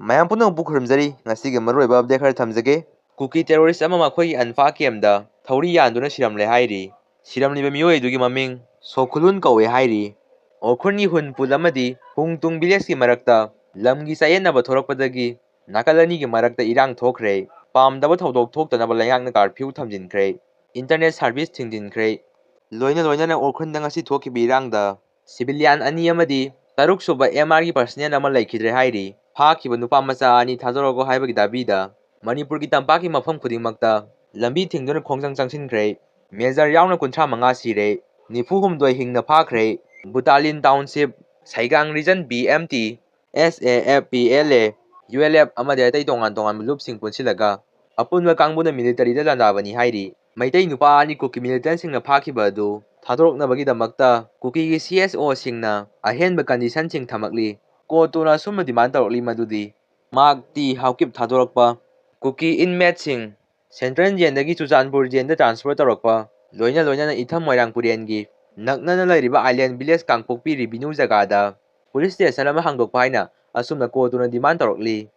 ꯃꯌꯥꯝ ꯄꯨꯝꯅꯃꯛꯄꯨ ꯈꯨꯔꯨꯝꯖꯔꯤ ꯉꯁꯤꯒꯤ ꯃꯔꯨꯑꯣꯏꯕ ꯑꯞꯗꯦꯠ ꯈꯔ ꯊꯝꯖꯒꯦ ꯀꯨꯀꯤ ꯇꯦꯔꯣꯔꯤꯁ ꯑꯃ ꯃꯈꯣꯏꯒꯤ ꯑꯟꯐꯥ ꯀꯦꯝꯗ ꯊꯧꯔꯤ ꯌꯥꯟꯗꯨꯅ ꯁꯤꯔꯝꯂꯦ ꯍꯥꯏꯔꯤ ꯁꯤꯔꯝꯂꯤꯕ ꯃꯤꯑꯣꯏ ꯑꯗꯨꯒꯤ ꯃꯃꯤꯡ ꯁꯣꯈꯨꯂꯨꯟ ꯀꯧꯋꯦ ꯍꯥꯏꯔꯤ ꯑꯣꯈꯨꯟꯒꯤ ꯍꯨꯟ ꯄꯨꯜ ꯑꯃꯗꯤ ꯍꯨꯡꯇꯨꯡ ꯚꯤꯂꯦꯖꯀꯤ ꯃꯔꯛꯇ ꯂꯝꯒꯤ ꯆꯌꯦꯠꯅꯕ ꯊꯣꯔꯛꯄꯗꯒꯤ ꯅꯥꯀꯜ ꯑꯅꯤꯒꯤ ꯃꯔꯛꯇ ꯏꯔꯥꯡ ꯊꯣꯛꯈ꯭ꯔꯦ ꯄꯥꯝꯗꯕ ꯊꯧꯗꯣꯛ ꯊꯣꯛꯇꯅꯕ ꯂꯩꯉꯥꯛꯅ ꯀꯥꯔꯐ꯭ꯌꯨ ꯊꯝꯖꯤꯟꯈ꯭ꯔꯦ ꯏꯟꯇꯔꯅꯦꯠ ꯁꯥꯔꯚꯤꯁ ꯊꯤꯡꯖꯤꯟꯈ꯭ꯔꯦ ꯂꯣꯏꯅꯅ ꯑꯣꯔꯈꯨꯟꯗ ꯉꯁꯤ ꯊꯣꯛꯈꯤꯕ ꯏꯔꯥꯡꯗ ꯁꯤꯚꯤꯂꯤꯌꯥꯟ ꯑꯅꯤ ꯑꯃꯗꯤ ꯇꯔꯨꯛꯁꯨꯕ MRꯒꯤ ꯄꯔꯁꯅꯦꯜ ꯑꯃ ꯂꯩꯈꯤꯗ꯭ꯔꯦ ꯍꯥꯏꯔꯤ ꯐꯥꯈꯤꯕ ꯅꯨꯄꯥ ꯃꯆꯥ ꯑꯅꯤ ꯊꯥꯗꯣꯔꯛꯎ ꯍꯥꯏꯕꯒꯤ ꯗꯥꯕꯤꯗ ꯃꯅꯤꯄꯨꯔꯒꯤ ꯇꯝꯄꯥꯛꯀꯤ ꯃꯐꯝ ꯈꯨꯗꯤꯡꯃꯛꯇ ꯂꯝꯕꯤ ꯊꯤꯡꯗꯨꯅ ꯈꯣꯡꯖꯪ ꯆꯪꯁꯤꯟꯈ꯭ꯔꯦ ꯃꯦꯖꯔ ꯌꯥꯎꯅ 35 ꯁꯤꯔꯦ 94 ꯍꯤꯡꯅ ꯐꯥꯈ꯭ꯔꯦ ꯕꯨꯇꯥꯂꯤꯟ ꯇꯥꯎꯟꯁꯤꯞ ꯁꯩꯒꯥꯡ ꯔꯤꯖꯟ BMT SAFPLA ULF ꯑꯃꯗꯤ ꯑꯇꯩ ꯇꯣꯉꯥꯟꯕ ꯂꯨꯞꯁꯤꯡ ꯄꯨꯟꯁꯤꯜꯂꯒ ꯑꯄꯨꯟꯕ ꯀꯥꯡꯕꯨꯅ ꯃꯤꯂꯤꯇꯔꯤꯗ ꯂꯥꯟꯗꯥꯕꯅꯤ ꯍꯥꯏꯔꯤ ꯃꯩꯇꯩ ꯅꯨꯄꯥ ꯑꯅꯤ ꯀꯨꯀꯤ ꯃꯤꯂꯤꯇꯦꯟꯁꯤꯡꯅ ꯐꯥꯈꯤꯕ ꯑꯗꯨ ꯊꯥꯗꯣꯔꯛꯅꯕꯒꯤꯗꯃꯛꯇ ꯀꯨꯀꯤꯒꯤ CSOꯁꯤꯡꯅ ꯑꯍꯦꯟꯕ ꯀꯟꯗꯤꯁꯟꯁꯤꯡ ꯊꯝꯂꯛꯂꯤ ꯀꯣꯔꯠꯇꯨꯅ ꯑꯁꯨꯝꯕ ꯗꯤꯃꯥꯟ ꯇꯧꯔꯛꯂꯤ ꯃꯗꯨꯗꯤ ꯃꯥꯔꯛ ꯇꯤ ꯍꯥꯎꯀꯤꯞ ꯊꯥꯗꯣꯔꯛꯄ ꯀꯨꯀꯤ ꯏꯟꯃꯦꯠꯁꯤꯡ ꯁꯦꯟꯇ꯭ꯔꯦꯜ ꯖꯦꯜꯗꯒꯤ ꯆꯨꯔꯆꯥꯟꯄꯨꯔ ꯖꯦꯜꯗ ꯇ꯭ꯔꯥꯟꯁꯐꯔ ꯇꯧꯔꯛꯄ ꯂꯣꯏꯅꯅ ꯏꯊꯝ ꯃꯣꯏꯔꯥꯡꯄꯨꯔꯦꯟꯒꯤ ꯅꯛꯅꯅ ꯂꯩꯔꯤꯕ ꯑꯥꯏꯂꯦꯟ ꯚꯤꯂꯦꯖ ꯀꯥꯡꯄꯣꯛꯄꯤ ꯔꯤꯚꯤꯅ꯭ꯌꯨ ꯖꯒꯥꯗ ꯄꯨꯂꯤꯁ ꯁ꯭ꯇꯦꯁꯟ ꯑꯃ ꯍꯥꯡꯗꯣꯛꯄ ꯍꯥꯏꯅ ꯑꯁꯨꯝꯅ ꯀꯣꯔꯠꯇꯨꯅ ꯗꯤꯃꯥꯟ ꯇꯧꯔꯛꯂꯤ